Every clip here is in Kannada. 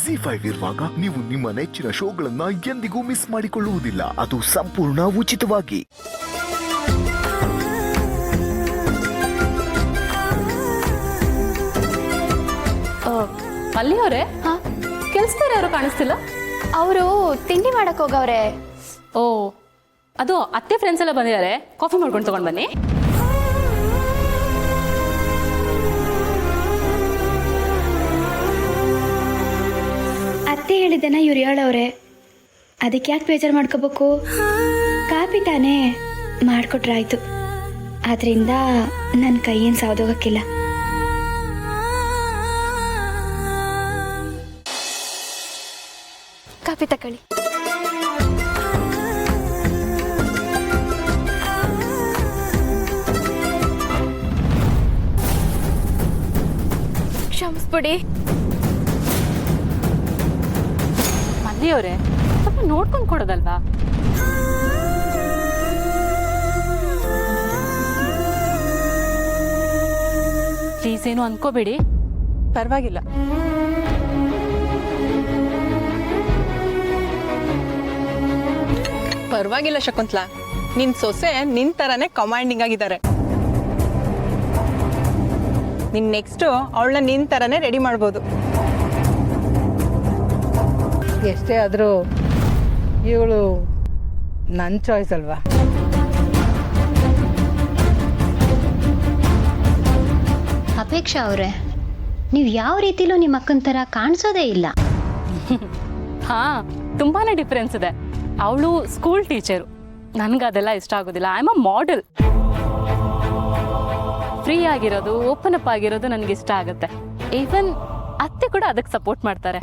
ZEE5 ಇರುವಾಗ ನೀವು ನಿಮ್ಮ ನೆಚ್ಚಿನ ಶೋಗಳನ್ನ ಎಂದಿಗೂ ಮಿಸ್ ಮಾಡಿಕೊಳ್ಳುವುದಿಲ್ಲ. ಅದು ಸಂಪೂರ್ಣ ಉಚಿತವಾಗಿ. ಅಲ್ಲಿ ಅವರೇ ಕೆಲ್ಸದವ್ರು ಯಾರು ಕಾಣಿಸ್ತಿಲ್ಲ. ಅವರು ತಿಂಡಿ ಮಾಡಕ್ ಹೋಗವ್ರೆ. ಓ, ಅದು ಅತ್ತೆ ಫ್ರೆಂಡ್ಸ್ ಎಲ್ಲ ಬಂದಿದ್ದಾರೆ. ಕಾಫಿ ಮಾಡ್ಕೊಂಡು ತಗೊಂಡ್ ಬನ್ನಿ. ಅತ್ತೆ ಹೇಳಿದ್ದನ ಇವ್ರು ಹೇಳವ್ರೆ, ಅದಕ್ಕೆ ಯಾಕೆ ಬೇಜಾರು ಮಾಡ್ಕೋಬೇಕು? ಕಾಪಿ ತಾನೇ ಮಾಡ್ಕೊಟ್ರಾಯ್ತು. ಆದ್ರಿಂದ ನನ್ನ ಕೈಯೇನು ಸಾವ್ದೋಗಕ್ಕಿಲ್ಲ. ಕಾಪಿ ತಕೊಳ್ಳಿ. ಕ್ಷಮಿಸ್ಬಿಡಿ. ಮಲ್ಲಿಯವರೇ, ಸ್ವಲ್ಪ ನೋಡ್ಕೊಂಡು ಕೊಡೋದಲ್ವಾ? ಪ್ಲೀಸ್, ಏನು ಅನ್ಕೋಬೇಡಿ. ಪರವಾಗಿಲ್ಲ. ಪರವಾಗಿಲ್ಲ ಶಕುಂತ್ಲಾ, ನಿನ್ ಸೊಸೆ ನಿನ್ ತರಾನೇ ಕಮಾಂಡಿಂಗ್ ಆಗಿದ್ದಾರೆ. ನಿನ್ ನೆಕ್ಸ್ಟ್ ಅವಳನ್ನ ನಿನ್ ತರಾನೇ ರೆಡಿ ಮಾಡ್ಬೋದು. ಎಷ್ಟೇ ಆದರೂ ಇವಳು ನನ್ನ ಚಾಯ್ಸ್ ಅಲ್ವಾ? ಅಪೇಕ್ಷಾ ಅವರೇ, ನೀವು ಯಾವ ರೀತಿಲೂ ನಿಮ್ಮ ಅಕ್ಕನ ಥರ ಕಾಣಿಸೋದೇ ಇಲ್ಲ. ಹಾ, ತುಂಬಾನೇ ಡಿಫ್ರೆನ್ಸ್ ಇದೆ. ಅವಳು ಸ್ಕೂಲ್ ಟೀಚರು, ನನ್ಗದೆಲ್ಲ ಇಷ್ಟ ಆಗೋದಿಲ್ಲ. I am a model. Free ಆಗಿರೋದು, ಓಪನ್ ಅಪ್ ಆಗಿರೋದು ನನಗೆ ಇಷ್ಟ ಆಗುತ್ತೆ. ಈವನ್ ಅತ್ತೆ ಕೂಡ ಅದಕ್ಕೆ ಸಪೋರ್ಟ್ ಮಾಡ್ತಾರೆ.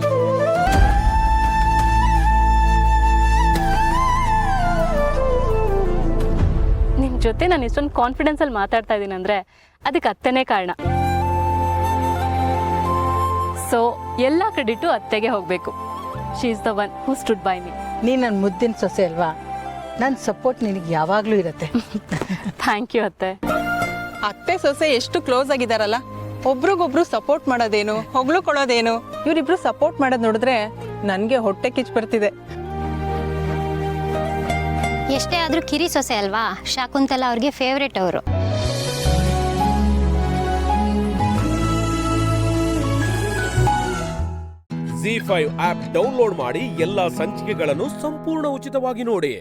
ನಿಮ್ ಜೊತೆ ನಾನು ಇಷ್ಟೊಂದು ಕಾನ್ಫಿಡೆನ್ಸ್ ಅಲ್ಲಿ ಮಾತಾಡ್ತಾ ಇದ್ದೀನಿ ಅಂದ್ರೆ ಅದಕ್ಕೆ ಅತ್ತೆನೇ ಕಾರಣ. ಸೊ ಎಲ್ಲ ಕ್ರೆಡಿಟು ಅತ್ತೆಗೆ ಹೋಗ್ಬೇಕು. She is the one who stood by me. ನೀನು ನನ್ನ ಮುದ್ದಿನ ಸೊಸೆ ಅಲ್ವಾ? ನನ್ನ ಸಪೋರ್ಟ್ ನಿನಗೆ ಯಾವಾಗಲೂ ಇರುತ್ತೆ. ಥ್ಯಾಂಕ್ ಯು ಅತ್ತೆ. ಅತ್ತೆ ಸೊಸೆ ಎಷ್ಟು ಕ್ಲೋಸ್ ಆಗಿದಾರಲ್ಲ. ಒಬ್ರಿಗೊಬ್ರು ಸಪೋರ್ಟ್ ಮಾಡೋದೇನು, ಹೊಗಳುಕೊಳ್ಳೋದೇನು, ಇವರಿಬ್ರು ಸಪೋರ್ಟ್ ಮಾಡೋದು ನೋಡಿದ್ರೆ ನನಗೆ ಹೊಟ್ಟೆ ಕಿಚ್ಚು ಬರ್ತಿದೆ. ಎಷ್ಟೇ ಆದರೂ ಕಿರಿ ಸೊಸೆ ಅಲ್ವಾ? ಶಾಕುಂತಲಾ ಅವ್ರಿಗೆ ಫೇವ್ರೇಟ್ ಅವರು. ZEE5 ಆಪ್ ಡೌನ್ಲೋಡ್ ಮಾಡಿ ಎಲ್ಲಾ ಸಂಚಿಕೆಗಳನ್ನು ಸಂಪೂರ್ಣ ಉಚಿತವಾಗಿ ನೋಡಿ.